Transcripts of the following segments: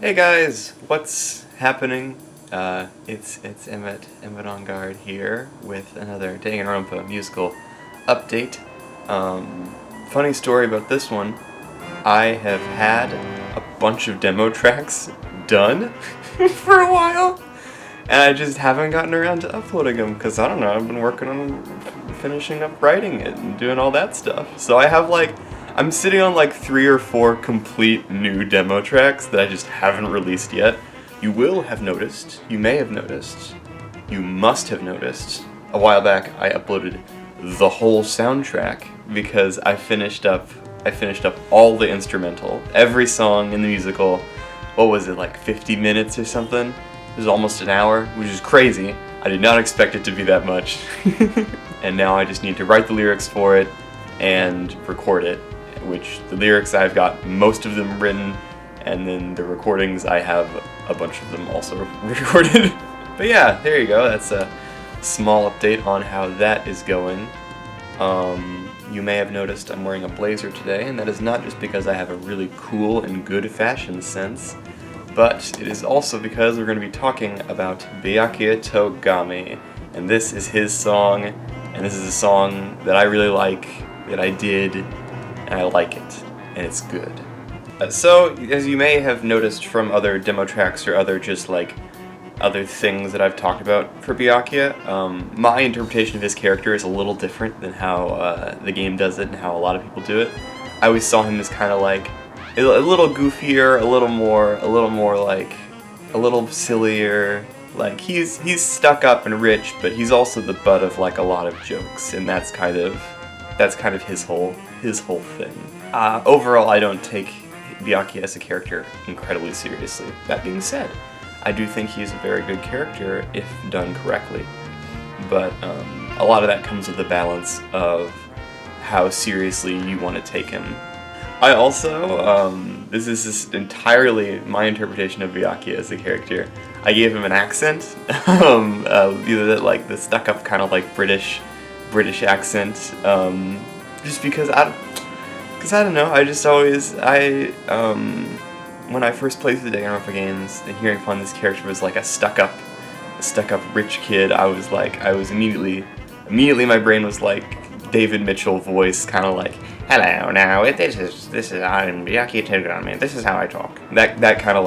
Hey guys, what's happening? It's Emmett Engarde here with another Danganronpa musical update. Funny story about this one. I have had a bunch of demo tracks done for a while, and I just haven't gotten around to uploading them because I don't know. I've been working on finishing up writing it and doing all that stuff. So I'm sitting on 3 or 4 complete new demo tracks that I just haven't released yet. You will have noticed, you may have noticed, you must have noticed, a while back I uploaded the whole soundtrack because I finished up all the instrumental, every song in the musical. What was it, 50 minutes or something? It was almost an hour, which is crazy. I did not expect it to be that much. And now I just need to write the lyrics for it and record it. Which the lyrics I've got most of them written, and then the recordings I have a bunch of them also recorded. But yeah, there you go. That's a small update on how that is going. You may have noticed I'm wearing a blazer today, and that is not just because I have a really cool and good fashion sense, but it is also because we're going to be talking about Byakuya Togami, and this is his song, and this is a song that I really like, that I did, and I like it, and it's good. So, as you may have noticed from other demo tracks or other things that I've talked about for Byakuya, my interpretation of his character is a little different than how the game does it and how a lot of people do it. I always saw him as kind of a little goofier, a little sillier. He's stuck up and rich, but he's also the butt of a lot of jokes, and that's kind of his whole thing. Overall, I don't take Byakuya as a character incredibly seriously. That being said, I do think he's a very good character if done correctly. But a lot of that comes with the balance of how seriously you want to take him. I also, this is just entirely my interpretation of Byakuya as a character. I gave him an accent, either the stuck-up kind of British accent, just because I don't know, I just always, when I first played through the Danganronpa games, and hearing upon this character was a stuck-up rich kid, I was immediately my brain was David Mitchell voice, kind of hello, now, this is, I'm Byakuya Togami, this is how I talk. That kind of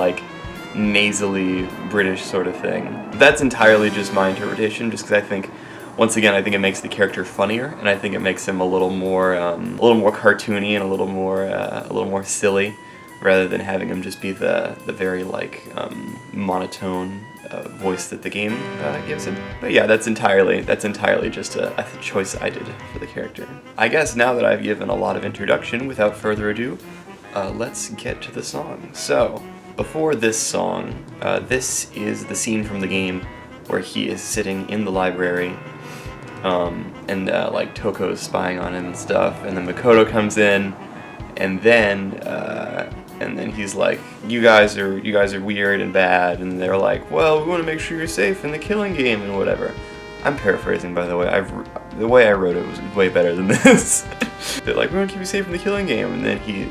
nasally British sort of thing. That's entirely just my interpretation, just because I think it makes the character funnier, and I think it makes him a little more cartoony and a little more silly, rather than having him just be the very monotone voice that the game gives him. But yeah, that's entirely just a choice I did for the character. I guess now that I've given a lot of introduction, without further ado, let's get to the song. So, before this song, this is the scene from the game where he is sitting in the library, and Toko's spying on him and stuff, and then Makoto comes in, and then he's like, you guys are weird and bad, and they're like, well, we want to make sure you're safe in the killing game and whatever. I'm paraphrasing, by the way. The way I wrote it was way better than this. They're like, we want to keep you safe in the killing game, and then he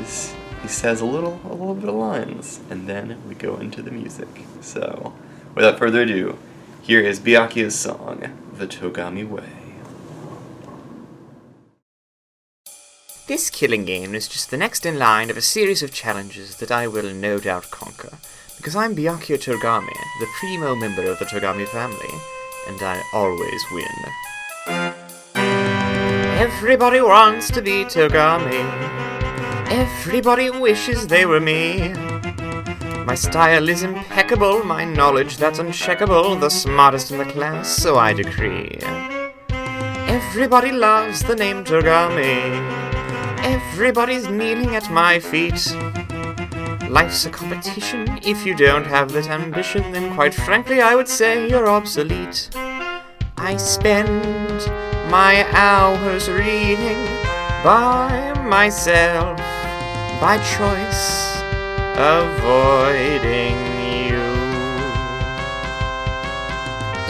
says a little bit of lines, and then we go into the music. So, without further ado, here is Byakuya's song, The Togami Way. This killing game is just the next in line of a series of challenges that I will no doubt conquer, because I'm Byakuya Togami, the primo member of the Togami family, and I always win. Everybody wants to be Togami. Everybody wishes they were me. My style is impeccable, my knowledge that's uncheckable, the smartest in the class, so I decree. Everybody loves the name Togami. Everybody's kneeling at my feet. Life's a competition. If you don't have that ambition, then quite frankly I would say you're obsolete. I spend my hours reading by myself, by choice, avoiding you.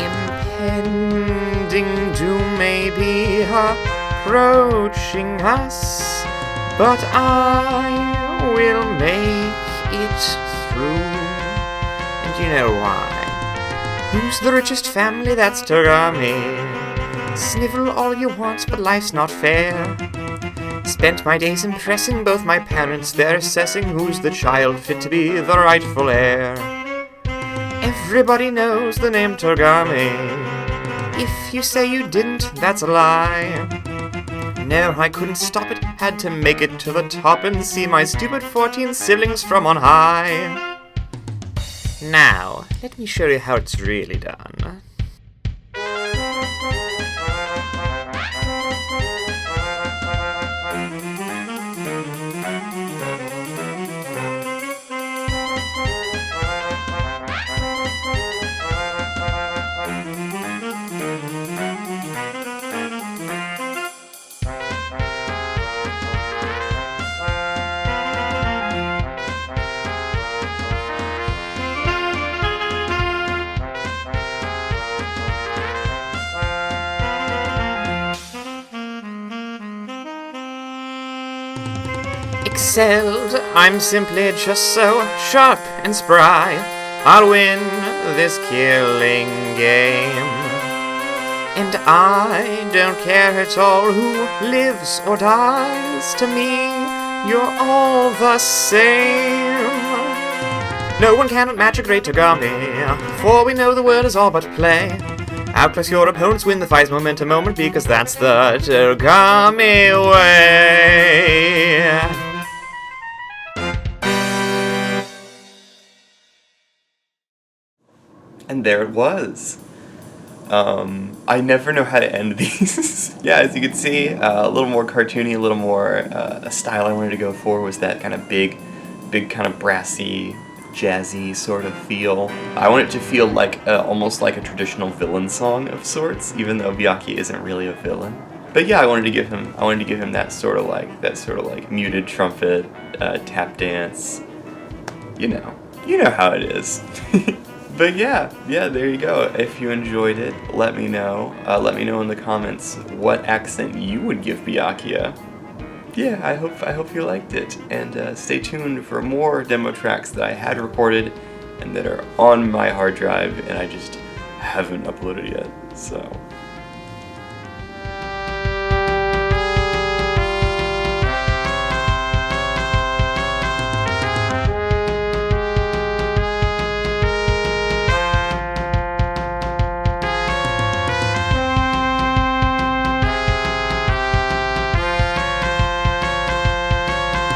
Impending doom may be approaching us, but I will make it through. you know why. Who's the richest family? That's Togami. Snivel all you want, but life's not fair. Spent my days impressing both my parents, they're assessing who's the child fit to be the rightful heir. Everybody knows the name Togami. If you say you didn't, that's a lie. No, I couldn't stop it, had to make it to the top and see my stupid 14 siblings from on high. Now, let me show you how it's really done. Excelled, I'm simply just so sharp and spry. I'll win this killing game. And I don't care at all who lives or dies. To me, you're all the same. No one can match a great Togami, for we know the world is all but play. Outclass your opponents, win the fight's moment to moment, because that's the Togami way. And there it was. I never know how to end these. Yeah, as you can see, a little more cartoony, a little more, a style I wanted to go for was that kind of big kind of brassy, jazzy sort of feel. I want it to feel like, almost like a traditional villain song of sorts, even though Byakuya isn't really a villain. But yeah, I wanted to give him that sort of like muted trumpet, tap dance. You know how it is. But yeah, there you go. If you enjoyed it, let me know. Let me know in the comments what accent you would give Byakuya. Yeah, I hope you liked it, and stay tuned for more demo tracks that I had recorded and that are on my hard drive and I just haven't uploaded yet. So.